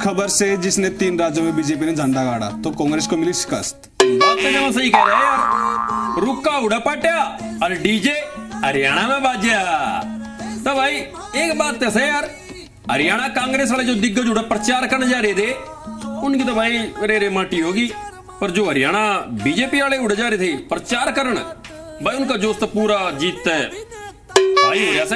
खबर से जिसने 3 राज्यों में बीजेपी ने झंडा गाड़ा तो कांग्रेस को मिली शिकस्त। बात तो जमा सही कह रहे हैं यार। रुक्का उड़ा पाट्या और डीजे हरियाणा में बाजा। तो भाई एक बात तो है यार, हरियाणा कांग्रेस वाले जो दिग्गज उड़ा प्रचार करने जा रहे थे उनकी तो भाई रे माटी होगी, पर जो हरियाणा बीजेपी वाले उड़ जा रहे थे प्रचार करने, भाई उनका जोश तो पूरा जीतता है भाई हो जैसे।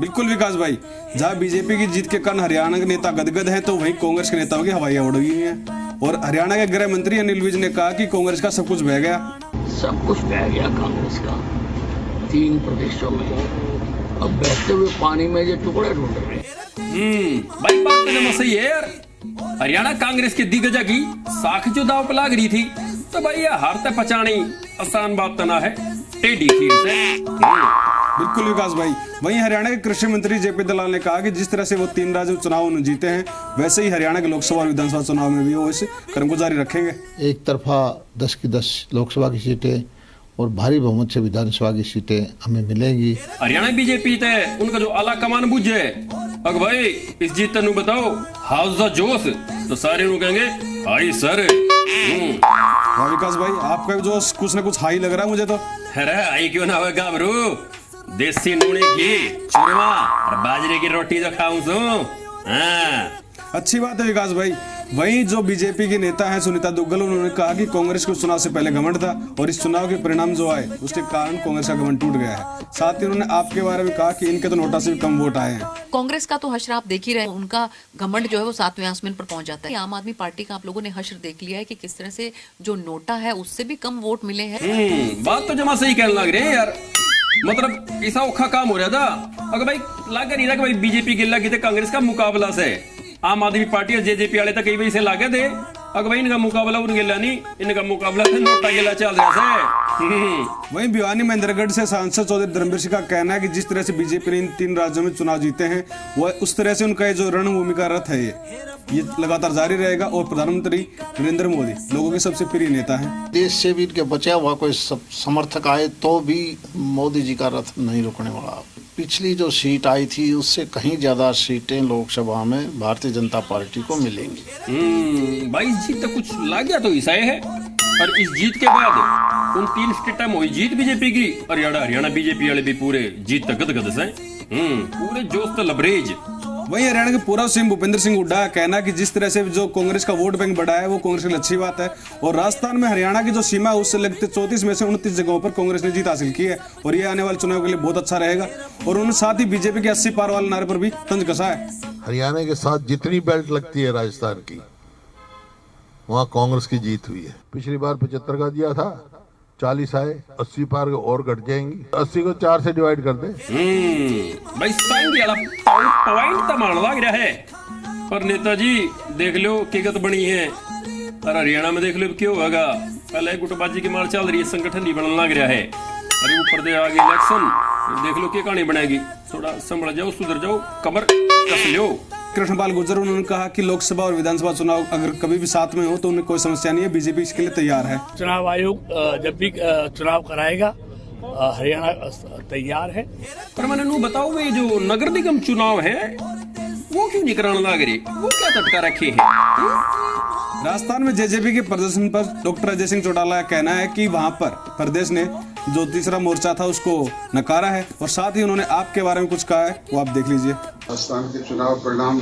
बिल्कुल विकास भाई, जहाँ बीजेपी की जीत के कारण हरियाणा के नेता गदगद हैं तो वहीं कांग्रेस के नेताओं की हवाइयां उड़ गई हैं। और हरियाणा के गृह मंत्री अनिल विज ने कहा कि कांग्रेस का सब कुछ बह गया। सब कुछ बह गया कांग्रेस का 3 प्रदेशों में। अब बहते हुए पानी में ये टुकड़े ढूंढ रहे हैं। भाई बात तो जमा सही है यार। हरियाणा कांग्रेस के दिग्गजा की साख जो दाव पे लाग रही थी, तो भाई यह हारते पचानी आसान बात तो ना है, टेढ़ी खीर से। बिल्कुल विकास भाई, वहीं हरियाणा के कृषि मंत्री जेपी दलाल ने कहा कि जिस तरह से वो 3 राज्यों चुनाव जीते हैं वैसे ही हरियाणा के लोकसभा और विधानसभा चुनाव में भी वो इस क्रम को जारी रखेंगे। एक तरफा 10 की 10 लोकसभा की सीटें और भारी बहुमत से विधानसभा की सीटें हमें मिलेंगी। हरियाणा बीजेपी तय उनका जो आला कमान बुझे, अगर भाई इस जीत तनु बताओ हाउस द जोश, तो सारे लोग कहेंगे हाई सर। विकास भाई आपका जोश कुछ न कुछ हाई लग रहा है मुझे तो। अरे हाई क्यों ना होगा ब्रो, देसी नूने की चूरमा और बाजरे की रोटी तो खाऊं सो। अच्छी बात है विकास भाई। वहीं जो बीजेपी के नेता हैं सुनीता दुग्गल, उन्होंने कहा कि कांग्रेस को चुनाव से पहले घमंड था और इस चुनाव के परिणाम जो आए उसके कारण कांग्रेस का घमंड टूट गया है। साथ ही उन्होंने आपके बारे में कहा कि इनके तो नोटा से भी कम वोट आए हैं। कांग्रेस का तो हश्र आप देख ही रहे हैं, उनका घमंड जो है वो 7वें आसमान पर पहुंच जाता है। आम आदमी पार्टी का आप लोगों ने हश्र देख लिया है कि किस तरह से जो नोटा है उससे भी कम वोट मिले हैं। बात तो जमा सही कहने लग रहे हैं यार। मतलब ऐसा औखा काम हो रहा था अगर भाई लागे नहीं था कि भाई बीजेपी गिल्ला की कांग्रेस का मुकाबला से आम आदमी पार्टी और जेजेपी वाले तक कई वजह से लागे थे, अगर भाई इनका मुकाबला उन गिल्ला नहीं, इनका मुकाबला था नोटा गिल्ला चल रहा है। वहीं भिवानी महेंद्रगढ़ से सांसद चौधरी धर्मवीर सिंह का कहना है कि जिस तरह से बीजेपी ने इन 3 राज्यों में चुनाव जीते हैं वह उस तरह से उनका जो रणभूमि का रथ है ये लगातार जारी रहेगा और प्रधानमंत्री नरेंद्र मोदी लोगों के सबसे प्रिय नेता हैं। देश से भी इनके बचा हुआ कोई समर्थक आए तो भी मोदी जी का रथ नहीं रुकने वाला। पिछली जो सीट आई थी उससे कहीं ज्यादा सीटें लोकसभा में भारतीय जनता पार्टी को मिलेंगी। भाई जीत तो कुछ ला गया तो ईसाई है, पर इस जीत के बाद उन 3 स्टेट में हुई जीत बीजेपी की, हरियाणा बीजेपी वाले भी पूरे जीत तक गदगद से पूरे जोश तो लबरेज। वहीं हरियाणा के पूर्व सीएम भूपेंद्र सिंह हुड्डा का कहना है कि जिस तरह से जो कांग्रेस का वोट बैंक बढ़ा है वो कांग्रेस के लिए अच्छी बात है। और राजस्थान में हरियाणा की जो सीमा है उससे लगते 34 में से 29 जगहों पर कांग्रेस ने जीत हासिल की है और ये आने वाले चुनाव के लिए बहुत अच्छा रहेगा। और उन्होंने साथ ही बीजेपी के 80 पार वाले नारे पर भी तंज कसा है। हरियाणा के साथ जितनी बेल्ट लगती है राजस्थान की वहाँ कांग्रेस की जीत हुई है। पिछली बार 75 का दिया था, 40 आए, 80 पार और घट जाएंगी। 80 को 4 से डिवाइड कर दे। भाई पॉइंट तो मान लग रहा है, पर नेताजी देख लो किगत बनी है और हरियाणा में देख लो क्यों होगा। पहले गुटबाजी की मार चल रही है, संगठन नहीं बनने लग रहा है। अरे ऊपर दे आगे इलेक्शन, देख लो क्या कहानी बनेगी। थोड़ा संभल जाओ, सुधर जाओ, कमर कस लो। कृष्णपाल गुर्जर उन्होंने कहा कि लोकसभा और विधानसभा चुनाव अगर कभी भी साथ में हो तो उन्हें कोई समस्या नहीं है, बीजेपी इसके लिए तैयार है। चुनाव आयोग जब भी चुनाव कराएगा हरियाणा तैयार है। पर मैंने नू बताओ ये जो नगर निगम चुनाव है वो क्यों नहीं कराने लग रही, वो क्या तटका रखे है? राजस्थान में जेजेपी के प्रदर्शन पर डॉक्टर अजय सिंह चौटाला का कहना है कि वहां पर प्रदेश ने जो तीसरा मोर्चा था उसको नकारा है और साथ ही उन्होंने आपके बारे में कुछ कहा है, वो आप देख लीजिए। राजस्थान के चुनाव परिणाम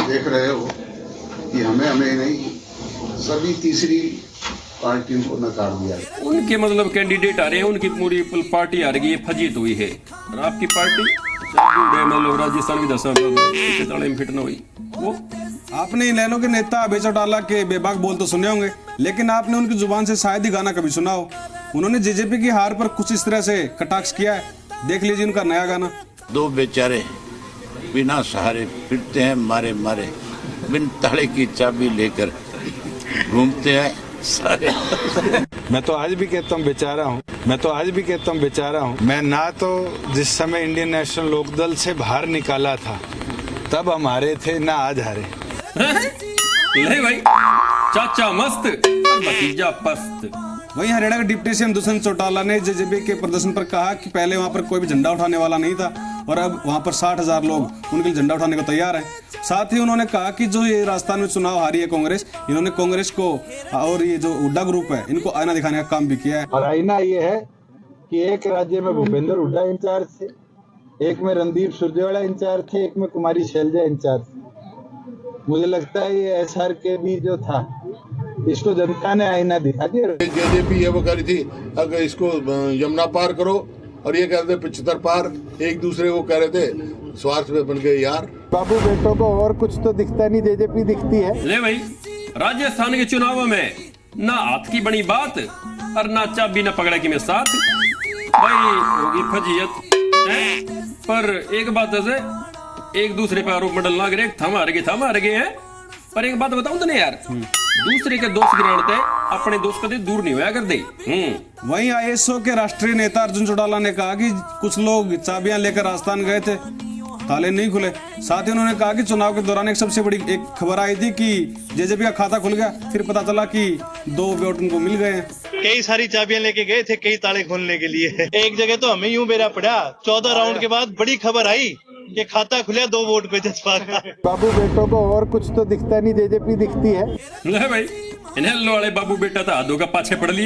देख रहे हो कि हमें नहीं सभी तीसरी पार्टियों को नकार दिया। उनके मतलब कैंडिडेट आ रहे हैं, उनकी पूरी पार्टी आ रही है, फजीत हुई है और आपकी पार्टी मतलब राजस्थान विधानसभा में फिट न हुई। वो आपने इन लाइनों के नेता अभय चौटाला के बेबाक बोल तो सुने होंगे, लेकिन आपने उनकी जुबान से शायद ही गाना कभी सुना हो। उन्होंने जेजेपी की हार पर कुछ इस तरह से कटाक्ष किया है, देख लीजिए उनका नया गाना। 2 बेचारे बिना सहारे फिरते हैं मारे मारे, बिन ताले की चाबी लेकर घूमते हैं सारे। मैं तो आज भी कहता हूँ बेचारा हूँ, मैं ना तो जिस समय इंडियन नेशनल लोकदल से बाहर निकाला था तब हम हारे थे, ना आज हारे। ले भाई चाचा मस्त और भतीजा पस्त। वहीं हरियाणा के डिप्टी सीएम दुष्यंत चौटाला ने जेजेपी के प्रदर्शन पर कहा कि पहले वहां पर कोई भी झंडा उठाने वाला नहीं था और अब वहां पर 60,000 लोग उनके लिए झंडा उठाने को तैयार हैं। साथ ही उन्होंने कहा कि जो ये राजस्थान में चुनाव हारी है कांग्रेस, इन्होंने कांग्रेस को और ये जो हुड्डा ग्रुप है इनको आईना दिखाने का काम भी किया है। और आईना ये है कि एक राज्य में भूपेंद्र हुड्डा इंचार्ज थे, एक में रणदीप सुरजेवाला इंचार्ज थे, एक में कुमारी शैलजा इंचार्ज थे। मुझे लगता है ये एसआर के भी जो था इसको जनता ने आईना दिखा दिया। जेजेपी ये वो करी थी अगर इसको यमुना पार करो और ये कहते 75 पार, एक दूसरे को कह रहे थे, स्वार्थ में बन गए यार। बाबू बेटों को और कुछ तो दिखता नहीं, जेजेपी दिखती है। ले भाई, राजस्थान के चुनावों में ना हाथ की बनी बात और ना चाबी ना पकड़ा की में साथ भाई होगी फजीयत। पर एक बात है, एक दूसरे पर आरोप मंडल ना करे, थम हार गए हैं। पर एक बात बताऊं तो नहीं यार, दूसरे के दोस्त गिराते अपने दोस्त कभी दूर नहीं होया कर दे। वहीं आईएसओ के राष्ट्रीय नेता अर्जुन चौटाला ने कहा कि कुछ लोग चाबियां लेकर राजस्थान गए थे, ताले नहीं खुले। साथ ही उन्होंने कहा कि चुनाव के दौरान एक सबसे बड़ी एक खबर आई थी कि जेजेपी का खाता खुल गया, फिर पता चला कि 2 वोट उनको मिल गए हैं। कई सारी चाबियां लेके गए थे कई ताले खोलने के लिए। एक जगह तो हमें यूं बेरा पड़ा, 14 राउंड के बाद बड़ी खबर आई कि खाता खुला 2 वोट पे जसपा का। बाबू बेटों को और कुछ तो दिखता नहीं, जेजेपी दिखती है। ले भाई, इन्हें वाले बाबू बेटा था दो का पाछे पड़ लिए,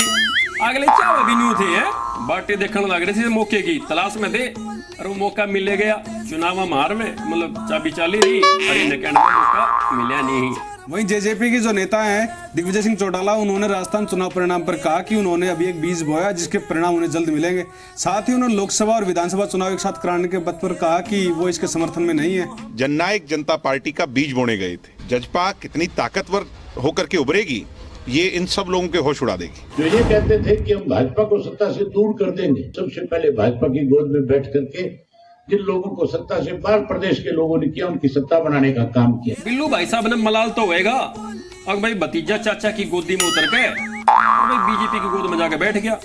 अगले चाव भी नहीं थे बाटे देखने लग रहे थे, मौके की तलाश में थे और वो मौका मिले गया। चुनाव मार में मतलब चाबी चाली रही और इन्हें कहने का मौका मिला नहीं। वहीं जेजेपी के जो नेता हैं दिग्विजय सिंह चौटाला, उन्होंने राजस्थान चुनाव परिणाम पर कहा कि उन्होंने अभी एक बीज बोया जिसके परिणाम उन्हें जल्द मिलेंगे। साथ ही उन्होंने लोकसभा और विधानसभा चुनाव एक साथ कराने के बात पर कहा कि वो इसके समर्थन में नहीं है। जननायक जनता पार्टी का बीज बोने गए थे। जजपा कितनी ताकतवर होकर के उभरेगी ये इन सब लोगों के होश उड़ा देगी। जो ये कहते थे कि हम भाजपा को सत्ता से दूर कर देंगे, सबसे पहले भाजपा की गोद में बैठ करके जिन लोगों को सत्ता से बाहर प्रदेश के लोगों ने किया, उनकी सत्ता बनाने का काम किया। बिल्लू भाई साहब ने मलाल तो होएगा, अब भाई भतीजा चाचा की गोदी में उतर के भाई बीजेपी की गोद में जाके बैठ गया,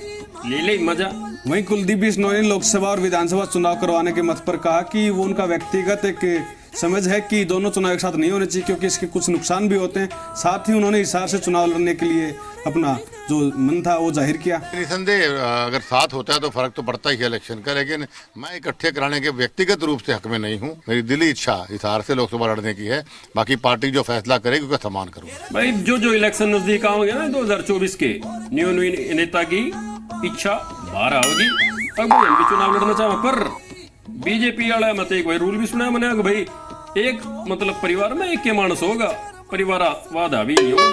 ले मजा। वहीं कुलदीप बिश्नोई ने लोकसभा और विधानसभा चुनाव करवाने के मत पर कहा कि वो उनका व्यक्तिगत एक समझ है कि दोनों चुनाव एक साथ नहीं होने चाहिए क्योंकि इसके कुछ नुकसान भी होते हैं। साथ ही उन्होंने हिसार से चुनाव लड़ने के लिए अपना जो मन था वो जाहिर किया। निसंदेह अगर साथ होता है तो फर्क तो पड़ता ही है इलेक्शन का, लेकिन मैं इकट्ठे कराने के व्यक्तिगत रूप से हक में नहीं हूँ। मेरी दिली इच्छा हिसार से लोकसभा लड़ने की है, बाकी पार्टी जो फैसला करेगी उसका सम्मान करूंगा। भाई जो इलेक्शन नजदीक आओगे ना 2024 के न्यू नेता की इच्छा बाहर आओगी। अब भाई हम भी चुनाव लड़ना चाहे, पर बीजेपी वाला मत एक भाई रूल भी सुना मैंने भाई, एक मतलब परिवार में एक के मानस होगा, परिवारवाद भी नहीं होगा,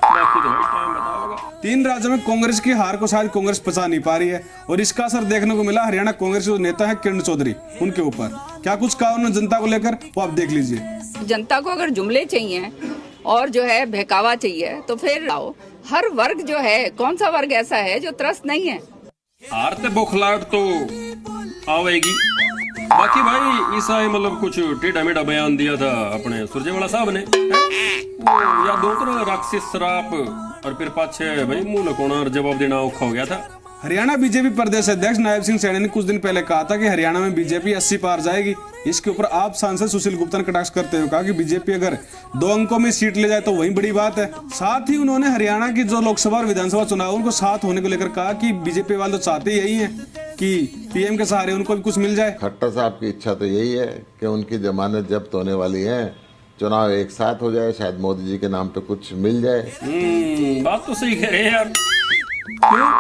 बाकी तो टाइम बताओगा। 3 राज्यों में कांग्रेस की हार को शायद कांग्रेस पचा नहीं पा रही है और इसका असर देखने को मिला हरियाणा कांग्रेस के जो नेता है किरण चौधरी, उनके ऊपर क्या कुछ कहा उन्होंने जनता को लेकर, वो आप देख लीजिए। जनता को अगर जुमले चाहिए और जो है बहकावा चाहिए तो फिर आओ। हर वर्ग जो है, कौन सा वर्ग ऐसा है जो त्रस्त नहीं है? आरते बौखलाहट तो आवेगी। बाकी भाई ईसा मतलब कुछ टेढ़ा मेढ़ा बयान दिया था अपने सुरजेवाला साहब ने, वो या दो तरह राक्षस शराब और फिर पाछे भाई मुंह लकोना और जवाब देना औखा हो गया था। हरियाणा बीजेपी प्रदेश अध्यक्ष नायब सिंह सैनी ने कुछ दिन पहले कहा था कि हरियाणा में बीजेपी 80 पार जाएगी। इसके ऊपर आप सांसद सुशील गुप्ता ने कटाक्ष करते हुए कहा कि बीजेपी अगर 2 अंकों में सीट ले जाए तो वही बड़ी बात है। साथ ही उन्होंने हरियाणा की जो लोकसभा और विधानसभा चुनाव उनको साथ होने को लेकर कहा कि बीजेपी वाले तो चाहते यही है कि पीएम के सहारे उनको भी कुछ मिल जाए। खट्टर साहब की इच्छा तो यही है कि उनकी जमानत जब्त होने वाली है, चुनाव एक साथ हो जाए, शायद मोदी जी के नाम पे कुछ मिल जाए। बात तो सही कह रहे हैं यार। क्यों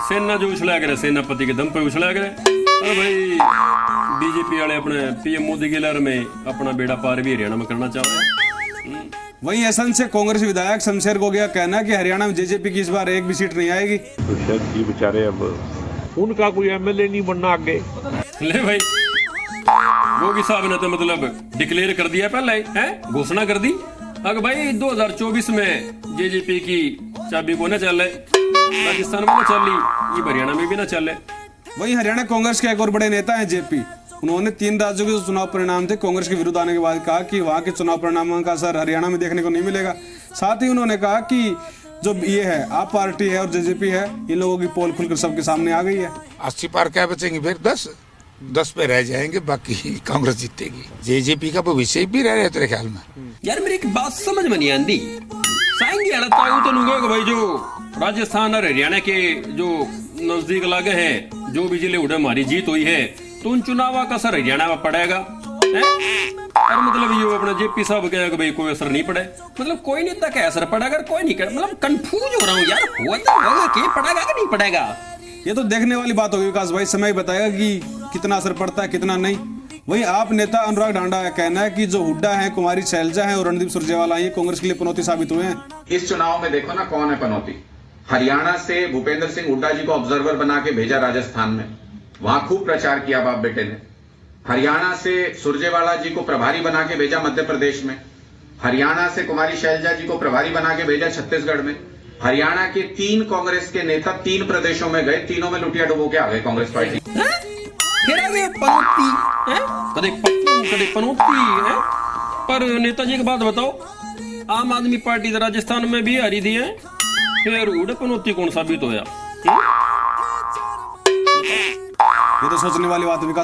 सेना जो उछला करे, सेनापति के दम पे उछला करे। अरे भाई बीजेपी वाले अपने पीएम मोदी के लहर में अपना बेड़ा पार भी हरियाणा में करना चाह रहे हैं। वहीं असम से कांग्रेस विधायक शमशेर गोगिया कहना है कि हरियाणा में जेजेपी की इस बार एक भी सीट नहीं आएगी। तो शायद ये बेचारे अब उनका कोई एमएलए नहीं बनना आगे। ले भाई गोगी साहब ने तो मतलब डिक्लेयर कर दिया पहले, हैं घोषणा कर दी। अगर भाई 2024 में जेजेपी की चाबी को न चले, राजस्थान में न चली, ये हरियाणा में भी न चले। वहीं हरियाणा कांग्रेस के एक और बड़े नेता हैं जेपी, उन्होंने 3 राज्यों के जो चुनाव परिणाम थे कांग्रेस के विरुद्ध आने के बाद कहा कि वहां के चुनाव परिणामों का असर हरियाणा में देखने को नहीं मिलेगा। साथ ही उन्होंने कहा कि जो ये है आप पार्टी है और जेजेपी है, इन लोगों की पोल खुलकर सबके सामने आ गई है। 80 पार क्या बचेंगे, फिर 10 पे रह जाएंगे, बाकी कांग्रेस जीतेगी। जेजेपी का भविष्य भी रह रहा है तेरे ख्याल में? यार मेरी एक बात समझ में नहीं आती, तो लूंगा भाई जो राजस्थान और हरियाणा के जो नजदीक लागे हैं, जो भी जिले उड़े हमारी जीत हुई है, तो उन चुनाव का असर हरियाणा में पड़ेगा हैं? और मतलब ये अपना जेपी साहब कहेगा कि भाई कोई असर नहीं पड़े, मतलब कोई नेता का असर पड़ेगा कोई नहीं, मतलब कंफ्यूज हो रहा हूँ यार, होगा कि पड़ेगा कि नहीं पड़ेगा। ये तो देखने वाली बात होगी विकास भाई, समय बताएगा कि कितना असर पड़ता है कितना नहीं। वहीं आप नेता अनुराग ढांडा का कहना है कि जो हुड्डा है, कुमारी शैलजा है और रणदीप सुरजेवाला ये कांग्रेस के लिए पनौती साबित हुए हैं। इस चुनाव में देखो ना कौन है पनौती। हरियाणा से भूपेंद्र सिंह हुड्डा जी को ऑब्जर्वर बना के भेजा राजस्थान में, वहां खूब प्रचार किया बाप बेटे ने। हरियाणा से सुरजेवाला जी को प्रभारी बना के भेजा मध्य प्रदेश में। हरियाणा से कुमारी शैलजा जी को प्रभारी बना के भेजा छत्तीसगढ़ में। हरियाणा के 3 कांग्रेस के नेता 3 प्रदेशों में गए, तीनों में लुटिया डुबो के आ गए कांग्रेस पार्टी। फिर आ गए पनौती, कदे पप्पू कदे पनौती है। पर नेताजी की बात बताओ, आम आदमी पार्टी राजस्थान में भी हरी दी है, फिर उड़े पनौती कौन साबित होया? ये तो सोचने वाली बात है विकास।